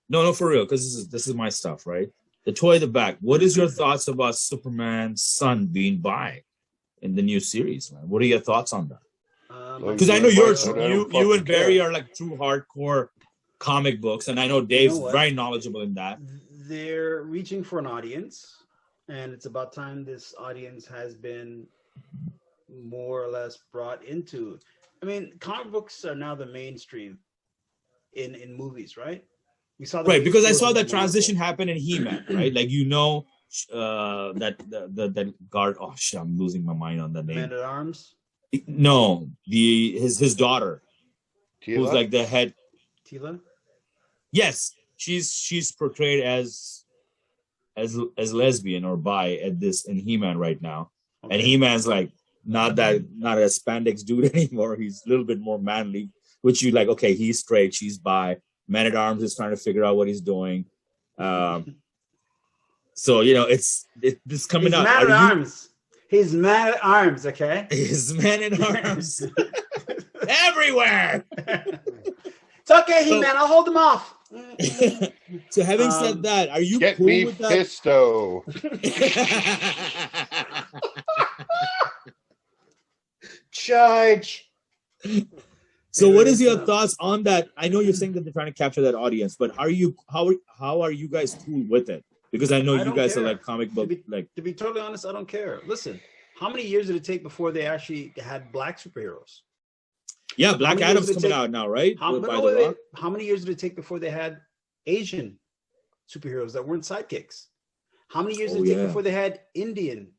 No, no, for real, because this is my stuff, right? The toy at the back. What is your thoughts about Superman's son being bi in the new series, man? What are your thoughts on that? I Because I think know you're that, you and Barry are like true hardcore comic books, and I know Dave's very knowledgeable in that. They're reaching for an audience, and it's about time this audience has been more or less brought into. I mean, comic books are now the mainstream in movies, right? We saw the Right, because I saw explosion that of transition Marvel. happen in He-Man, right? Like that that guard. Oh shit, I'm losing my mind on the name. Man at Arms. No, his daughter, Teela? who's like the head. Teela. Yes, she's portrayed as lesbian or bi at this in He-Man right now, and He-Man's like not a spandex dude anymore. He's a little bit more manly, which you like. Okay, he's straight, she's bi. Man at Arms is trying to figure out what he's doing. So it's coming out. Man at Arms. He's Man at Arms. Okay. He's Man at Arms everywhere. It's okay, He-Man. I'll hold him off. So having said that, are you get cool me with that? Fisto? Charge. So what is your thoughts on that? I know you're saying that they're trying to capture that audience, but how are you guys cool with it? Because I know you guys are like comic book To be totally honest, I don't care. Listen, how many years did it take before they actually had black superheroes? Yeah, Black Adam's coming out now, right? How many years did it take before they had Asian superheroes that weren't sidekicks? How many years did it take before they had Indian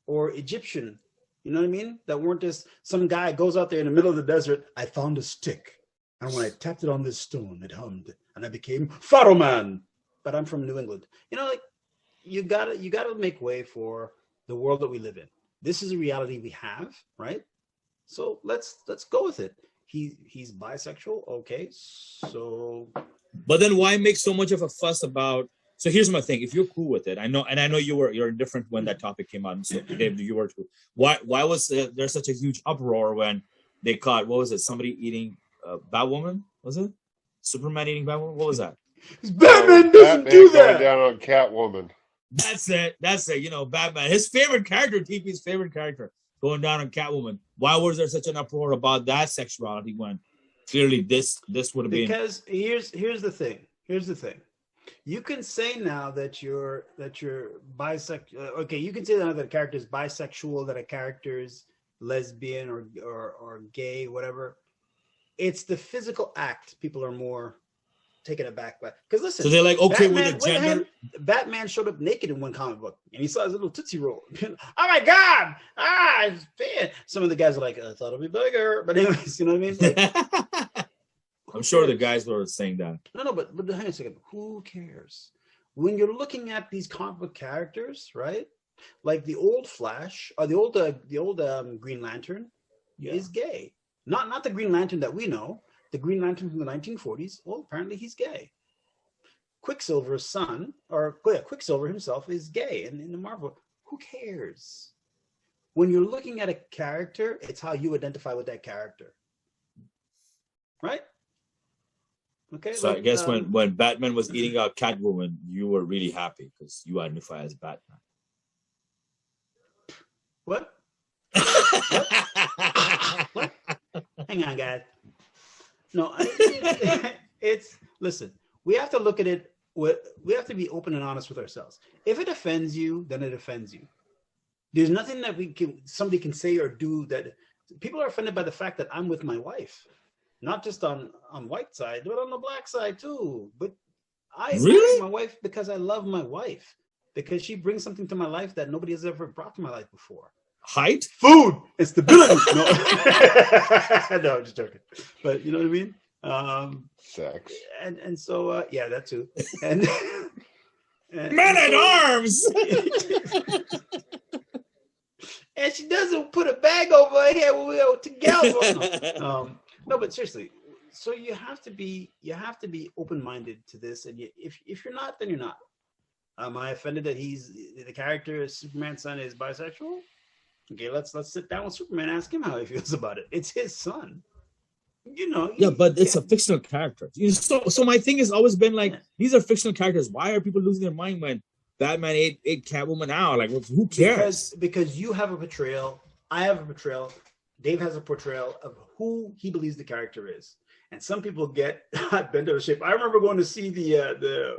or Egyptian? You know what I mean? That weren't just some guy goes out there in the middle of the desert. I found a stick, and when I tapped it on this stone, it hummed, and I became Pharaoh Man. But I'm from New England. Like you gotta make way for the world that we live in. This is a reality we have, right? So let's go with it. He's bisexual, okay? So, but then why make so much of a fuss about? So here's my thing: if you're cool with it, I know you're indifferent when that topic came out. So Dave, you were too. Why was there such a huge uproar when they caught what was it? Somebody eating Batwoman? Was it Superman eating Batwoman? What was that? Batman doesn't do that. Going down on Catwoman. That's it. Batman, his favorite character, TP's favorite character, going down on Catwoman. Why was there such an uproar about that sexuality when clearly this would have been? Because here's the thing. You can say now that you're bisexual. Okay, you can say now that a character is bisexual, that a character is lesbian or gay, whatever. It's the physical act people are more taken aback by. Because listen, so they're like, okay, Batman, with the gender. Batman showed up naked in one comic book, and he saw his little tootsie roll. Oh my god! It's bad. Some of the guys are like, I thought it'd be bigger, but anyways, you know what I mean? Like, I'm sure the guys were saying that. No, but hang on a second. Who cares? When you're looking at these comic book characters, right? Like the old Flash or the old Green Lantern is gay. Not the Green Lantern that we know. The Green Lantern from the 1940s. Well, apparently he's gay. Quicksilver's son, Quicksilver himself is gay in the Marvel. Who cares? When you're looking at a character, it's how you identify with that character, right? Okay. So I guess when Batman was eating out Catwoman, you were really happy because you identify as Batman. What? What? Hang on, guys. No, listen. We have to look at it. We have to be open and honest with ourselves. If it offends you, then it offends you. There's nothing that somebody can say or do that. People are offended by the fact that I'm with my wife, not just on white side, but on the black side too. But I marry my wife because I love my wife, because she brings something to my life that nobody has ever brought to my life before. Height, food, and stability. No, no, I'm just joking. But you know what I mean. Sex, and so yeah, that too. And Man at Arms. And she doesn't put a bag over her head when we go together. No, but seriously, so you have to be open-minded to this, and if you're not, then you're not. Am I offended that the character Superman's son is bisexual? Okay, let's sit down with Superman, ask him how he feels about it. It's his son. Yeah, but it's a fictional character. So my thing has always been like, these are fictional characters. Why are people losing their mind when Batman ate Catwoman out? Like, who cares? Because you have a portrayal, I have a portrayal, Dave has a portrayal of who he believes the character is, and some people get bent out of shape. I remember going to see the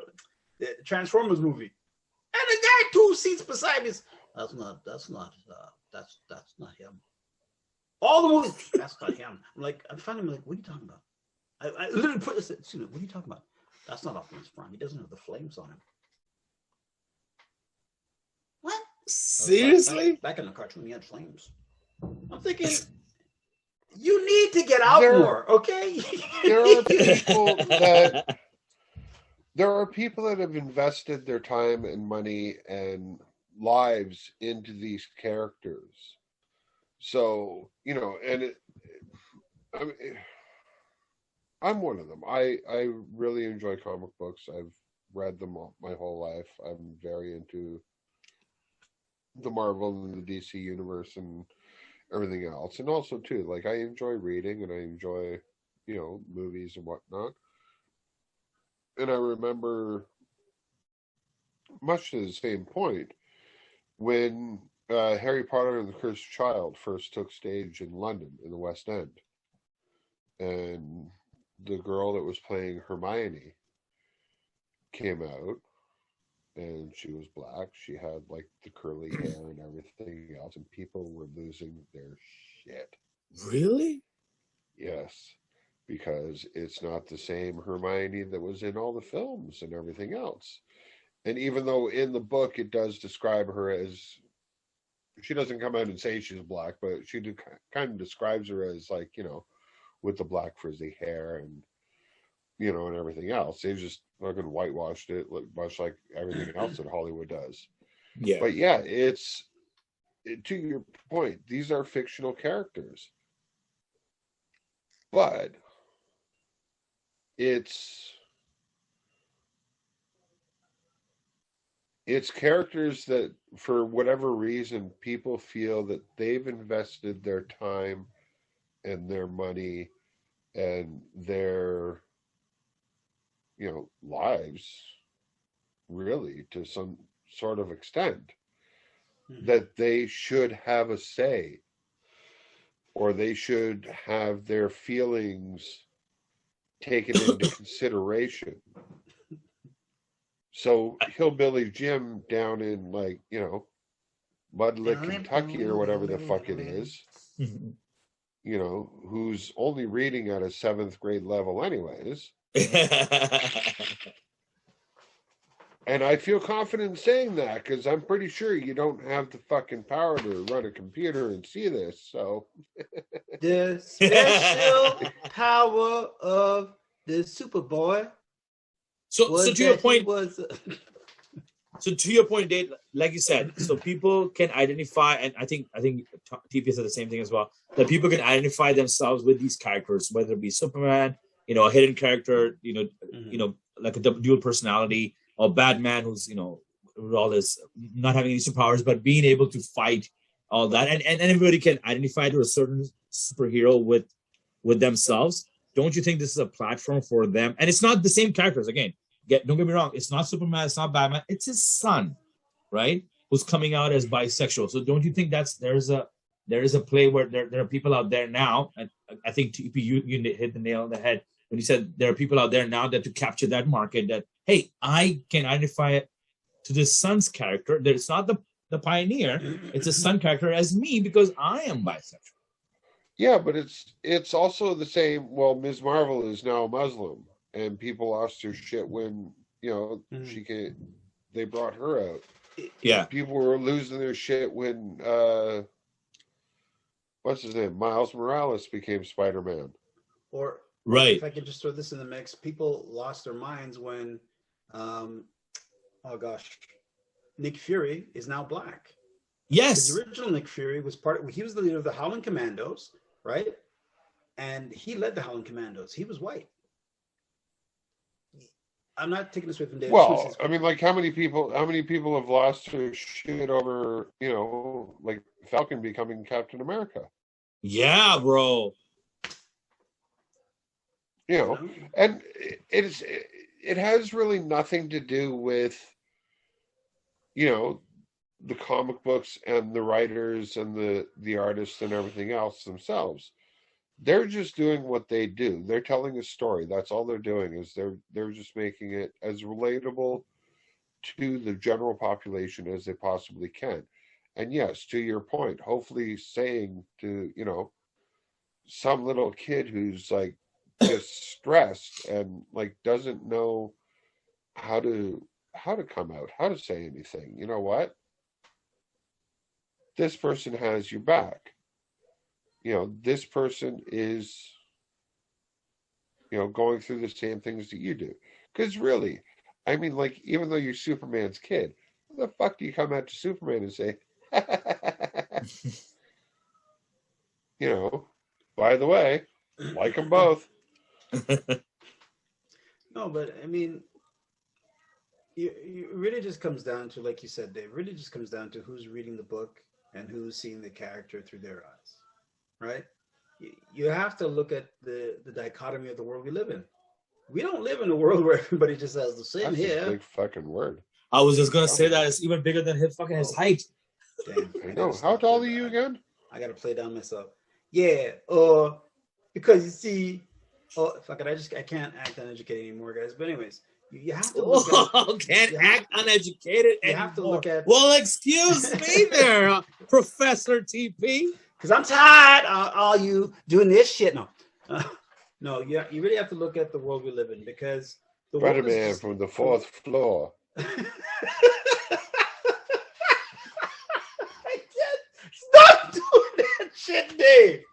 Transformers movie, and the guy 2 seats beside me is, that's not him. All the movies, that's not him. I'm like, I finally am like, what are you talking about? I literally put this, what are you talking about? That's not Optimus Prime. He doesn't have the flames on him. What? Seriously? Back in the cartoon, he had flames. I'm thinking, you need to get out more, okay? There are people that have invested their time and money and lives into these characters. So, and I'm one of them. I really enjoy comic books. I've read them my whole life. I'm very into the Marvel and the DC universe and everything else. And also, too, like, I enjoy reading and I enjoy, movies and whatnot. And I remember, much to the same point, when Harry Potter and the Cursed Child first took stage in London, in the West End. And the girl that was playing Hermione came out, and she was black. She had, like, the curly hair and everything else, and people were losing their shit. Really? Yes, because it's not the same Hermione that was in all the films and everything else. And even though in the book it does describe her as, she doesn't come out and say she's black, but she kind of describes her as, like, with the black frizzy hair and, and everything else. They just fucking whitewashed it, much like everything else that Hollywood does. Yeah. But yeah, to your point, these are fictional characters. But it's characters that, for whatever reason, people feel that they've invested their time and their money and their, lives, really, to some sort of extent, that they should have a say, or they should have their feelings taken into consideration. So Hillbilly Jim down in, like, Mud Lick, Kentucky, or whatever the fuck it is, who's only reading at a 7th grade level anyways. And I feel confident in saying that because I'm pretty sure you don't have the fucking power to run a computer and see this. So the special power of the Superboy. So to your point, so to your point, Dave, like you said, so people can identify, and I think TP said the same thing as well, that people can identify themselves with these characters, whether it be Superman, a hidden character, like a dual personality, or Batman, who's with all this not having any superpowers, but being able to fight, all that, and everybody can identify to a certain superhero with themselves. Don't you think this is a platform for them? And it's not the same characters. Again, don't get me wrong. It's not Superman. It's not Batman. It's his son, right? Who's coming out as bisexual. So don't you think there is a play where there are people out there now, and I think TP, you hit the nail on the head when you said there are people out there now that to capture that market, that, hey, I can identify it to the son's character. That it's not the pioneer. It's a son character as me because I am bisexual. Yeah, but it's also the same. Well, Ms. Marvel is now Muslim, and people lost their shit when they brought her out. Yeah, people were losing their shit when what's his name, Miles Morales became Spider-Man. Or right. If I could just throw this in the mix, people lost their minds when, Nick Fury is now black. Yes, the original Nick Fury was he was the leader of the Howling Commandos, right? And he led the Howling Commandos. He was white. I'm not taking this away from David. Well, I mean, like, how many people have lost their shit over, like Falcon becoming Captain America? Yeah, bro. You know, and it has really nothing to do with, you know, the comic books and the writers and the artists and everything else themselves. They're just doing what they do. They're telling a story. That's all they're doing, is they're just making it as relatable to the general population as they possibly can. And yes, to your point, hopefully saying to, you know, some little kid who's like just stressed and like doesn't know how to come out, how to say anything. You know what? This person has your back. You know, this person is, you know, going through the same things that you do. Because really, I mean, like, even though you're Superman's kid, how the fuck do you come out to Superman and say, you know, by the way, like them both? No, but I mean, it really just comes down to, like you said, Dave, really just comes down to who's reading the book and who's seeing the character through their eyes, right? You have to look at the dichotomy of the world we live in. We don't live in a world where everybody just has the same That's hair. a big fucking word. I was just gonna say that it's even bigger than his fucking his height. Damn, I know. How tall are you again? I gotta play down myself. Yeah, because you see, fuck it, I can't act uneducated anymore, guys. But anyways, you have to look at, can't act uneducated. You have to look at. Well, excuse me, there, Professor TP. Because I'm tired of all you doing this shit. No, no, you really have to look at the world we live in, because the Brother world is man just, from the fourth floor. I can't stop doing that shit, Dave.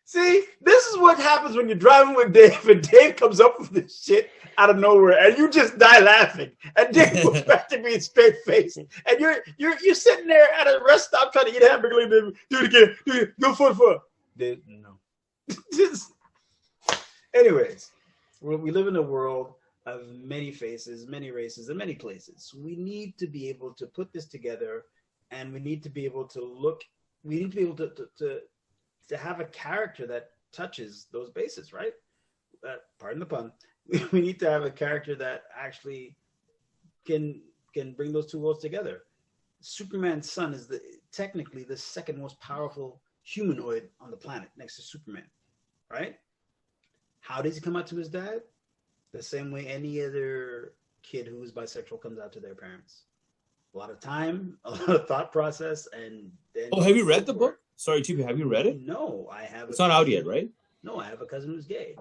See, this is what happens when you're driving with Dave, and Dave comes up with this shit out of nowhere, and you just die laughing. And Dave goes back to being straight faced, and you're sitting there at a rest stop trying to eat hamburger. Like, Dave, do it again. Do it. Go for it. Dave, no. Anyways, we live in a world of many faces, many races, and many places. We need to be able to put this together, and we need to be able to look. We need to be able to have a character that touches those bases, right? Pardon the pun. We need to have a character that actually can bring those two worlds together. Superman's son is technically the second most powerful humanoid on the planet, next to Superman, right? How does he come out to his dad? The same way any other kid who is bisexual comes out to their parents. A lot of time, a lot of thought process, and then. Oh, have you read the book? Sorry, TP, have you read it? No, I have. It's not out yet, right? No, I have a cousin who's gay.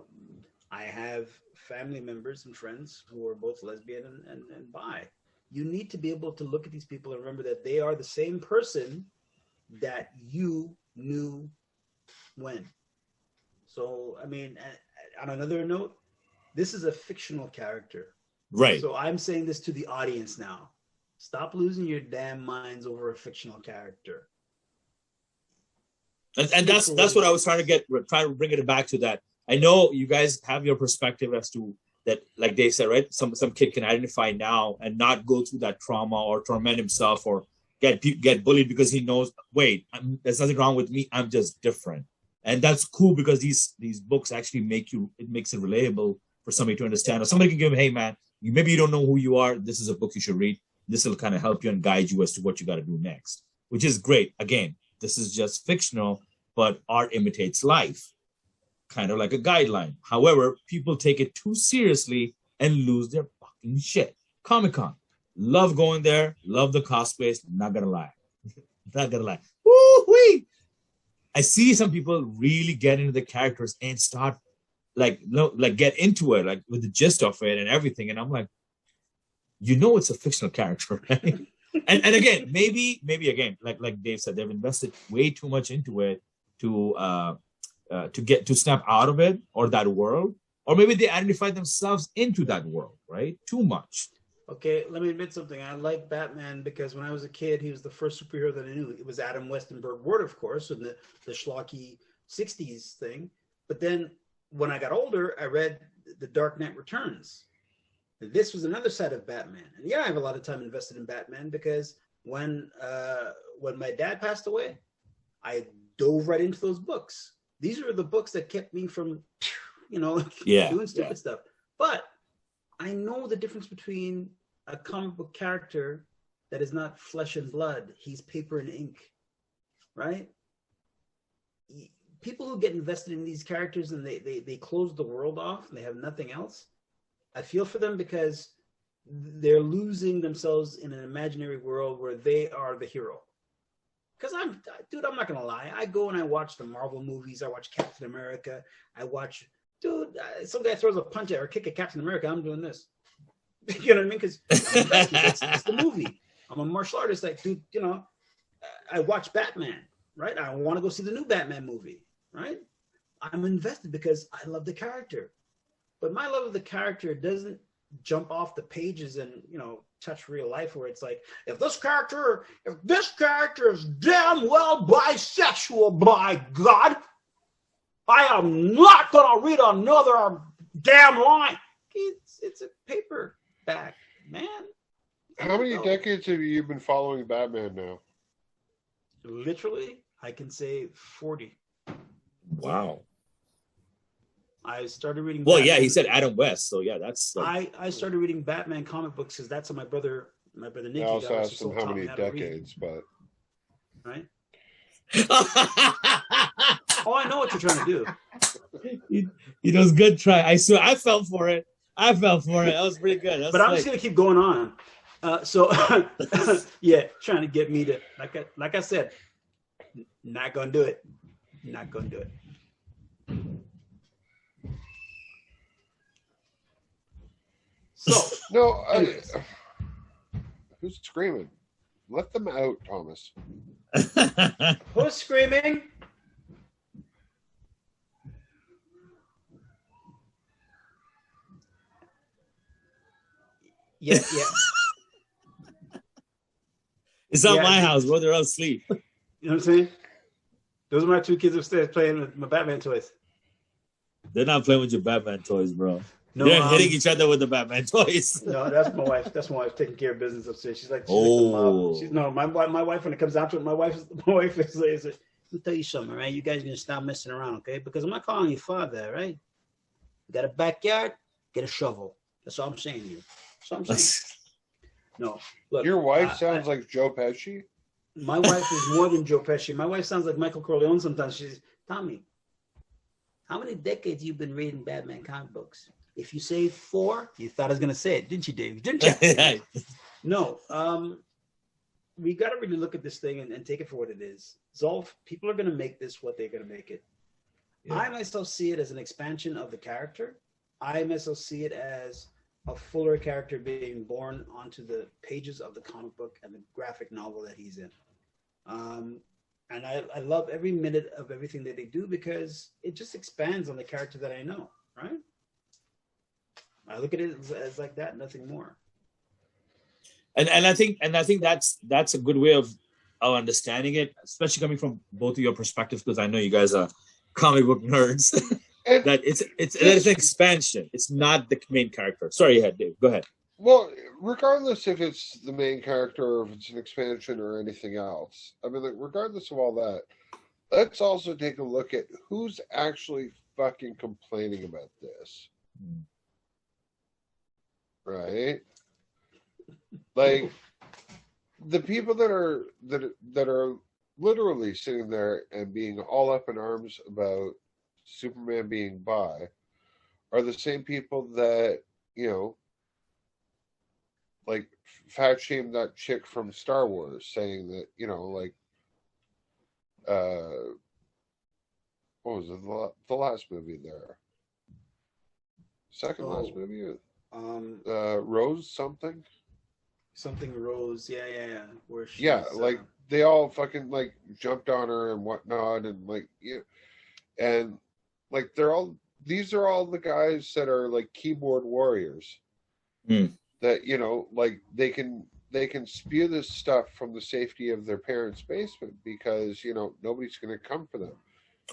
I have family members and friends who are both lesbian and bi. You need to be able to look at these people and remember that they are the same person that you knew when. So, I mean, on another note, this is a fictional character. Right. So I'm saying this to the audience now. Stop losing your damn minds over a fictional character. And that's what I was trying to bring it back to that. I know you guys have your perspective as to that, like Dave said, right? Some kid can identify now and not go through that trauma or torment himself or get bullied because he knows, wait, there's nothing wrong with me. I'm just different. And that's cool because these books actually makes it relatable for somebody to understand. Or somebody can give him, hey man, maybe you don't know who you are. This is a book you should read. This will kind of help you and guide you as to what you got to do next, which is great. Again, this is just fictional, but art imitates life, kind of like a guideline. However, people take it too seriously and lose their fucking shit. Comic-Con, love going there, love the cosplays, not gonna lie. Woo-wee! I see some people really get into the characters and start get into it, like with the gist of it and everything. And I'm like, it's a fictional character, right? and again, maybe again, like Dave said, they've invested way too much into it to snap out of it or that world, or maybe they identify themselves into that world, right? Too much. Okay, let me admit something. I like Batman because when I was a kid, he was the first superhero that I knew. It was Adam Westenberg Ward, of course, and the schlocky 60s thing. But then when I got older, I read The Dark Knight Returns. And this was another side of Batman. And yeah, I have a lot of time invested in Batman because when my dad passed away, I dove right into those books. These are the books that kept me from doing stupid stuff. But I know the difference between a comic book character that is not flesh and blood. He's paper and ink, right? People who get invested in these characters and they close the world off and they have nothing else, I feel for them because they're losing themselves in an imaginary world where they are the hero. Because I'm not going to lie. I go and I watch the Marvel movies. I watch Captain America. Some guy throws a punch at or kick at Captain America. I'm doing this. You know what I mean? Because it's the movie. I'm a martial artist. Like, dude, I watch Batman, right? I want to go see the new Batman movie, right? I'm invested because I love the character. But my love of the character doesn't jump off the pages and, touch real life where it's like, if this character is damn well bisexual, by God, I am not going to read another damn line. It's a paperback, man. How many decades have you been following Batman now? Literally, I can say 40. Wow. I started reading. Well, Batman. Yeah, he said Adam West, so yeah, that's. Like... I started reading Batman comic books because that's how my brother Nicky. I also asked him how many decades, but. Right. Oh, I know what you're trying to do. It was good try. I swear, I fell for it. That was pretty good. But I'm just gonna keep going on. Yeah, trying to get me to like I said, not gonna do it. Not gonna do it. So no, who's screaming? Let them out, Thomas. Who's screaming? Yeah. It's not my house, bro. They're all asleep. You know what I'm saying? Those are my two kids upstairs playing with my Batman toys. They're not playing with your Batman toys, bro. No, they're hitting each other with the Batman toys. No, that's my wife. That's my wife taking care of business upstairs. She's like, my wife, when it comes down to it, my wife is like, let me tell you something, right? You guys gonna stop messing around, okay? Because I'm not calling you father, right? You got a backyard, get a shovel. That's all I'm saying to you. That's all I'm saying. No, look. Your wife sounds like Joe Pesci. My wife is more than Joe Pesci. My wife sounds like Michael Corleone sometimes. She's Tommy. How many decades you been reading Batman comic books? If you say 4, you thought I was gonna say it, didn't you, Dave? Didn't you? No. We got to really look at this thing and take it for what it is. Zolf, people are gonna make this what they're gonna make it. Yeah. I myself see it as an expansion of the character. I myself see it as a fuller character being born onto the pages of the comic book and the graphic novel that he's in. And I love every minute of everything that they do because it just expands on the character that I know, right? I look at it as like that, nothing more. And I think that's a good way of understanding it, especially coming from both of your perspectives, because I know you guys are comic book nerds. That it's an expansion. It's not the main character. Sorry, Dave. Go ahead. Well, regardless if it's the main character or if it's an expansion or anything else, I mean, regardless of all that, let's also take a look at who's actually fucking complaining about this. Right? Like the people that are literally sitting there and being all up in arms about Superman being bi are the same people that, like fat shamed that chick from Star Wars, saying that, what was it, the last movie there? Second last movie? Rose something? Something Rose, yeah. Where she's, like they all fucking like jumped on her and whatnot, and like and like these are all the guys that are like keyboard warriors. That like they can spew this stuff from the safety of their parents' basement because nobody's going to come for them.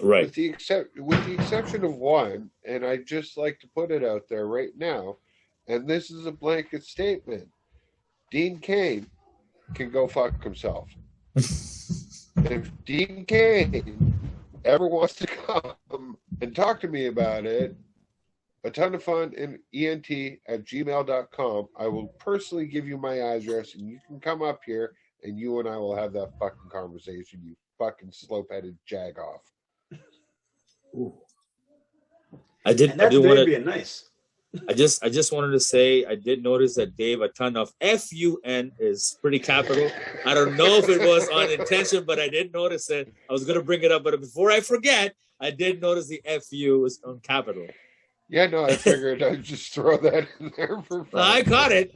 Right. With the exception of one, and I just like to put it out there right now, and this is a blanket statement. Dean Cain can go fuck himself. If Dean Cain ever wants to come and talk to me about it, A ton of fun in ent@gmail.com. I will personally give you my address and you can come up here and you and I will have that fucking conversation, you fucking slope-headed jag off. Ooh. I did And that's want to. being nice. I just wanted to say I did notice that Dave, a ton of FUN is pretty capital. I don't know if it was on intention, but I did notice it. I was gonna bring it up, but before I forget, I did notice the FU was on capital. Yeah, no, I figured I'd just throw that in there for fun. I caught it.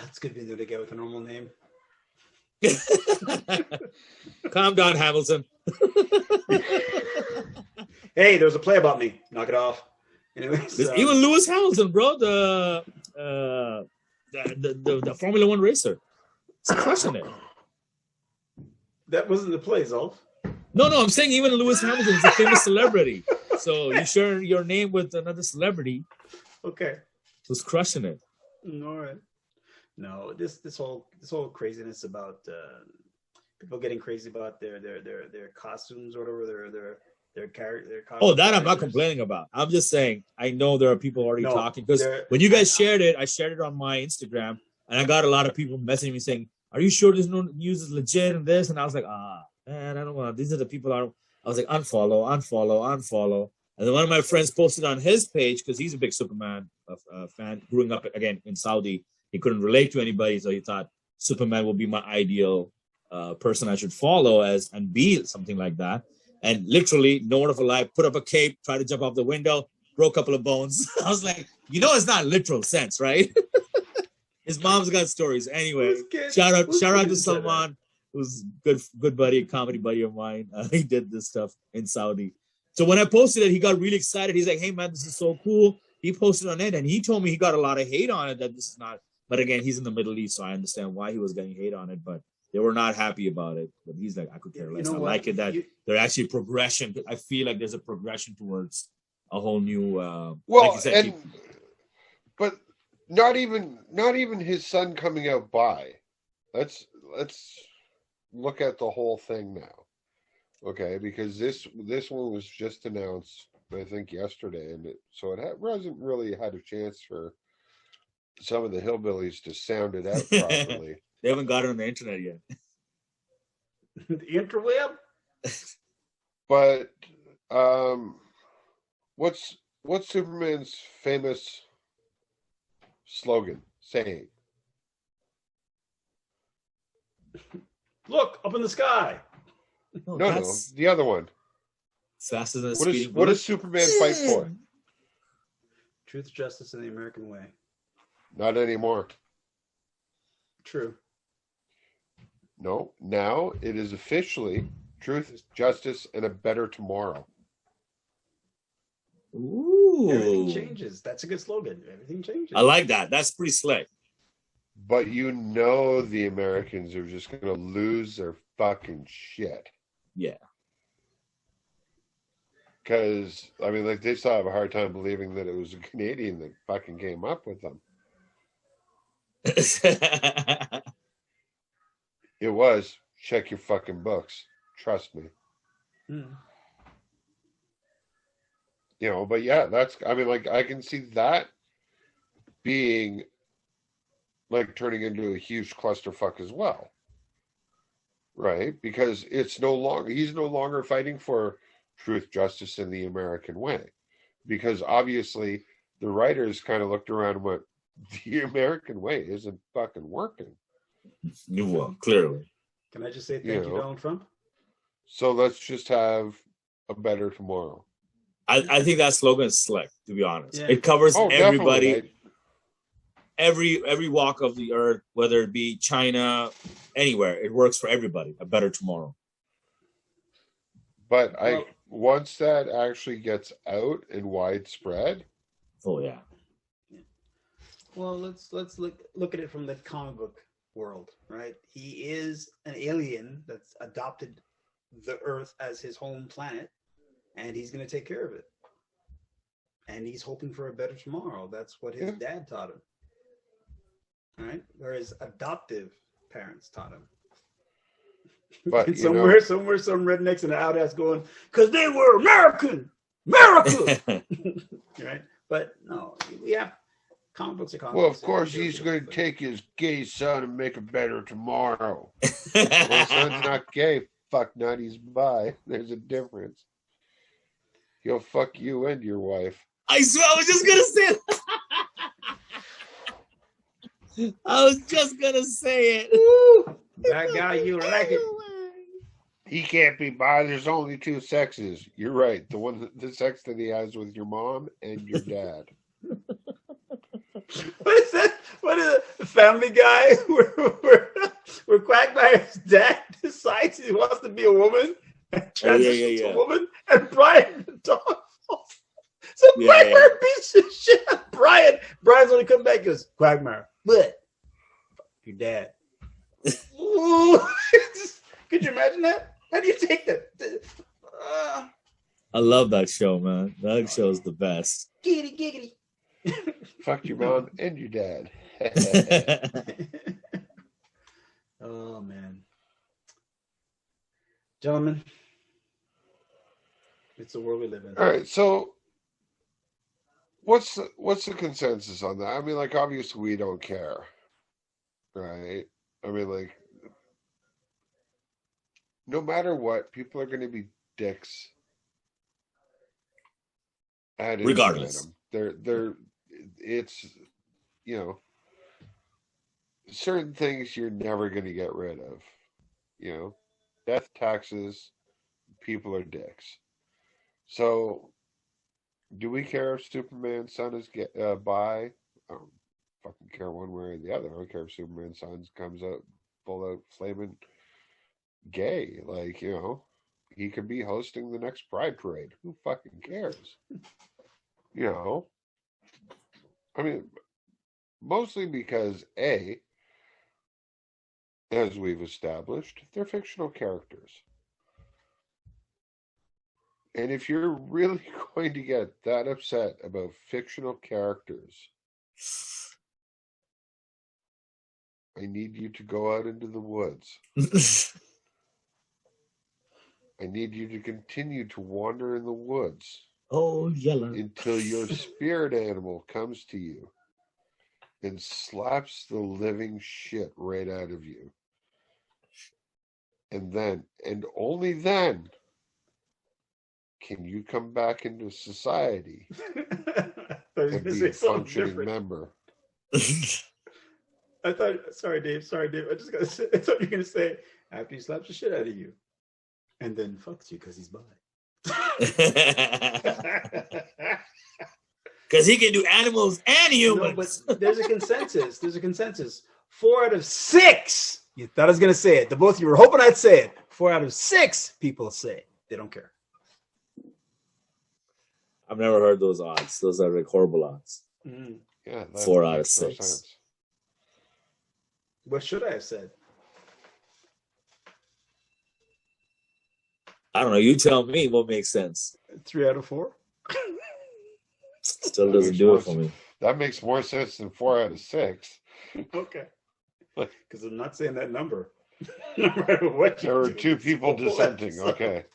It's good being able to get with a normal name. Calm down, Hamilton. Hey, there's a play about me. Knock it off. Anyways, even Lewis Hamilton, bro, the Formula One racer, he's crushing it. That wasn't the play, Zolf. No, I'm saying even Lewis Hamilton is a famous celebrity. So you share your name with another celebrity. Okay. Who's crushing it. All right. No, this whole craziness about people getting crazy about their costumes or whatever, their character. Oh, that I'm not complaining about. I'm just saying I know there are people already talking because when you guys shared it, I shared it on my Instagram and I got a lot of people messaging me saying, "Are you sure this news is legit and this?" And I was like, man, I don't want. These are the people I was like, unfollow. And then one of my friends posted on his page because he's a big Superman fan, growing up again in Saudi. He couldn't relate to anybody, so he thought Superman would be my ideal person I should follow and be something like that. And literally, no one of alive, put up a cape, tried to jump off the window, broke a couple of bones. I was like, it's not literal sense, right? His mom's got stories. Anyway, shout out to Salman, who's good buddy, comedy buddy of mine. He did this stuff in Saudi. So when I posted it, he got really excited. He's like, "Hey man, this is so cool." He posted on it and he told me he got a lot of hate on it, that this is not. But again, he's in the Middle East, so I understand why he was getting hate on it, but they were not happy about it. But he's like, I could care less. I like it that there's actually progression. I feel like there's a progression towards a whole new like you said, but not even his son coming out by. Let's look at the whole thing now. Okay, because this one was just announced, I think, yesterday, and so it hasn't really had a chance for some of the hillbillies to sound it out properly. They haven't got it on the internet yet. The interweb. But what's Superman's famous saying? Look up in the sky. No, the other one. Faster than what does Superman fight for? Truth, justice, and the American way. Not anymore. True. No, now it is officially truth, justice, and a better tomorrow. Ooh. Everything changes. That's a good slogan. Everything changes. I like that. That's pretty slick. But the Americans are just going to lose their fucking shit. Yeah. Because, they still have a hard time believing that it was a Canadian that fucking came up with them. It was. Check your fucking books. Trust me. But yeah, I can see that being turning into a huge clusterfuck as well. Right? Because he's no longer fighting for truth, justice, and the American way. Because obviously the writers kind of looked around and went, the American way isn't fucking working. Well, clearly. Can I just say thank you, Donald Trump? So let's just have a better tomorrow. I think that slogan is slick, to be honest. Yeah. It covers everybody, every walk of the earth, whether it be China, anywhere. It works for everybody. A better tomorrow. But once that actually gets out and widespread. Oh yeah. Well, let's look at it from the comic book world, right? He is an alien that's adopted the Earth as his home planet, and he's going to take care of it. And he's hoping for a better tomorrow. That's what his dad taught him, right? Or his adoptive parents taught him. But and somewhere, some rednecks in the outhouse going, because they were America. Right? But no, yeah, comic books are comic well, books. of course, he's going to take his gay son and make it better tomorrow. Well, son's not gay. Fuck nut, he's bi. There's a difference. He'll fuck you and your wife. I swear, I was just gonna say it. I was just gonna say it. Woo! That guy, you like it. He can't be bi. There's only two sexes. You're right. The sex that he has with your mom and your dad. What is that? What is it? The Family Guy where Quagmire's dad decides he wants to be a woman and transitions to a woman, and Brian the dog. So Quagmire beats the shit out of Brian. Brian's only come back and goes, Quagmire, but your dad. Ooh. Could you imagine that? How do you take that? I love that show, man. That show is the best. Giggity. Fuck your mom and your dad. Oh man, gentlemen, it's the world we live in. All right, so what's the consensus on that? I mean, like, obviously we don't care, right? I mean, like, no matter what, people are going to be dicks ad regardless. They're it's, you know, certain things you're never going to get rid of, you know, death, taxes, people are dicks. So do we care if Superman's son is bi? I don't fucking care one way or the other. I don't care if Superman's son comes out full out flaming gay. Like, you know, he could be hosting the next Pride Parade. Who fucking cares? You know, I mean, mostly because A, as we've established, they're fictional characters. And if you're really going to get that upset about fictional characters, I need you to go out into the woods. I need you to continue to wander in the woods. Oh, yellow. Until your spirit animal comes to you and slaps the living shit right out of you. And then, and only then, can you come back into society and be a functioning member. I thought, sorry, Dave. I just got to say, I thought you were going to say, after he slaps the shit out of you, and then fucks you because he's bi. Because he can do animals and humans. No, but there's a consensus. 4 out of 6. You thought I was going to say it. The both of you were hoping I'd say it. 4 out of 6 people say they don't care. I've never heard those odds. Those are like horrible odds. Mm. Yeah, 4 out of 6. What should I have said? I don't know. You tell me what makes sense. 3 out of 4. Still doesn't do it for me. That makes more sense than 4 out of 6. Okay. Because I'm not saying that number. No matter what there were 2 people dissenting. Okay.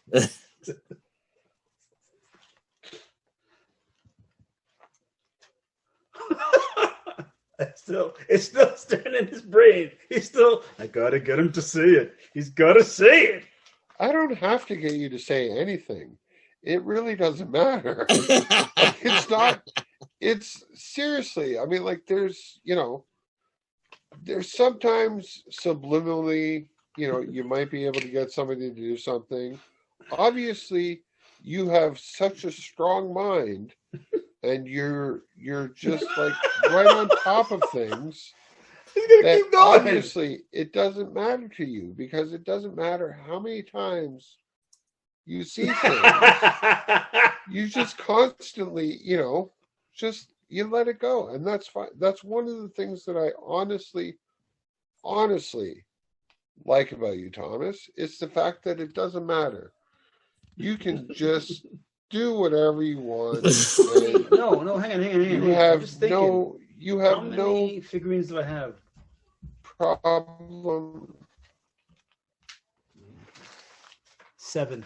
It's still stirring in his brain. I gotta get him to say it. He's gotta say it. I don't have to get you to say anything. It really doesn't matter. It's seriously, I mean, like, there's sometimes subliminally, you might be able to get somebody to do something. Obviously, you have such a strong mind and you're just like right on top of things. He's gonna keep going. Obviously, it doesn't matter to you because it doesn't matter how many times you see things. You just constantly, you let it go, and that's fine. That's one of the things that I honestly like about you, Thomas. It's the fact that it doesn't matter. You can just do whatever you want. No, hang on. You have how many figurines do I have? Problem 7.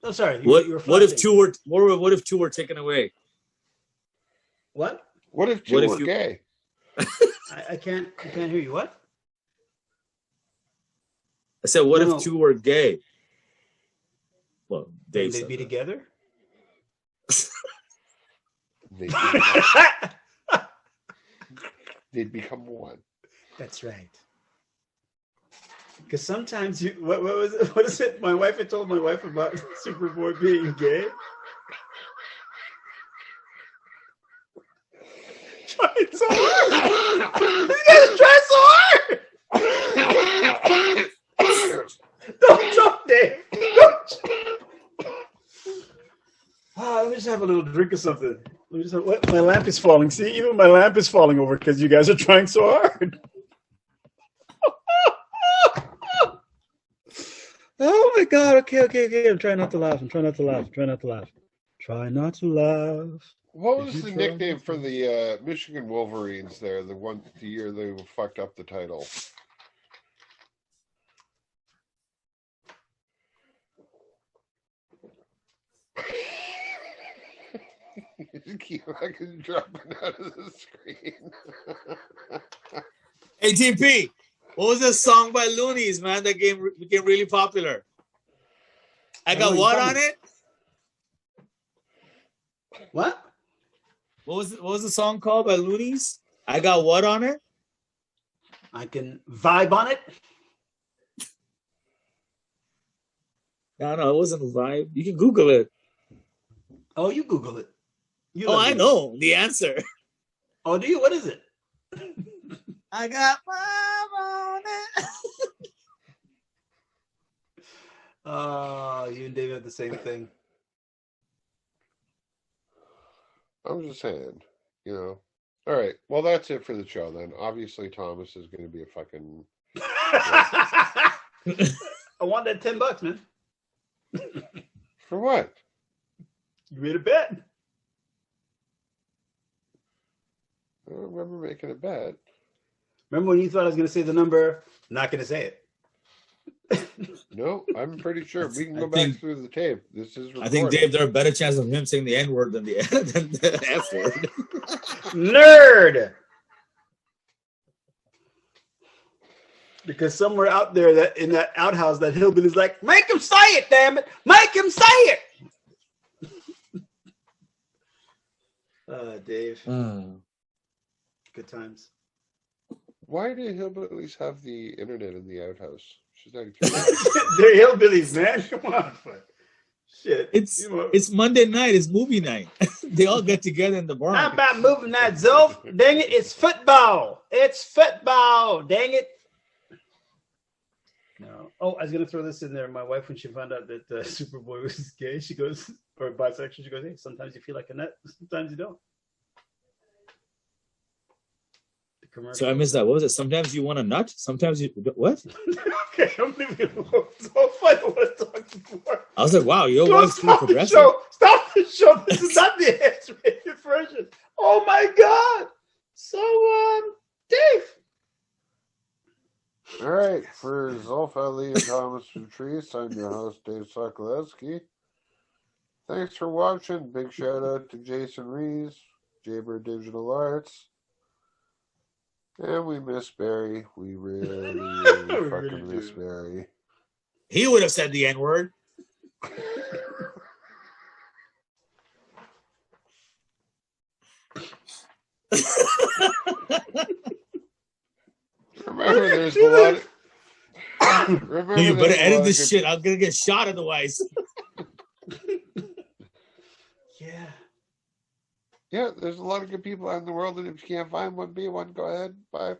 Oh, sorry. What you were what if flashing. what if two were taken away? What? What if two What if were you- gay? I can't hear you. What? I said, what No. if two were gay? Well, Then Dave they'd said be that. together. They'd become one. That's right. Because sometimes you what was it? What is it? My wife had told my wife about Superboy being gay. Trying so hard. These guys try so hard. Don't, Dave. Don't. Let me just have a little drink of something. What? My lamp is falling. See, even my lamp is falling over because you guys are trying so hard. Oh my God. Okay. I'm trying not to laugh. Try not to laugh. What was the nickname for the Michigan Wolverines there? The year they fucked up the title. You keep fucking dropping out of the screen. Hey, TP, what was that song by Loonies, man, that became really popular? I got what on it? What? What was the song called by Loonies? I got what on it? I can vibe on it. No, it wasn't a vibe. You can Google it. Oh, you Google it. I know the answer. Oh, do you? What is it? I got vibe on it. You and Dave have the same thing. I'm just saying, All right. Well, that's it for the show then. Obviously, Thomas is going to be a fucking. I want that $10, man. For what? You made a bet. I don't remember making a bet. Remember when you thought I was going to say the number? I'm not going to say it. No, I'm pretty sure we can go I back think- through the tape. This is recorded. I think, Dave, there's a better chance of him saying the N word than the F word. Nerd. Because somewhere out there, that in that outhouse, that hillbilly's like, make him say it, damn it, make him say it. Dave, good times. Why do hillbillies have the internet in the outhouse? She's not They're hillbillies, man. Come on, shit. It's Monday night. It's movie night. They all get together in the barn. How about moving that, Zolf? Dang it, it's football. It's football. Dang it. No. Oh, I was going to throw this in there. My wife, when she found out that Superboy was gay, she goes, or bisexual, she goes, hey, sometimes you feel like a nut, sometimes you don't. The commercial. So I missed that. What was it? Sometimes you want a nut. Sometimes you what? Okay, I'm leaving it alone. Don't find out what I'm talking for. I was like, wow, your Don't wife's pretty stop the progressive. show. Stop the show. This is not the X-rated version. Oh my God. So, Dave. All right, for Zolf Ali and Thomas Patrice, I'm your host, Dave Sokolowski. Thanks for watching. Big shout out to Jason Rees, Jaybird Digital Arts. And we miss Barry. We really, really fucking miss Barry. He would have said the N word. Remember, there's a lot of... Remember, You better there's a lot edit of this good- shit. I'm gonna get shot otherwise. Yeah. Yeah, there's a lot of good people out in the world, and if you can't find one, be one. Go ahead. Bye.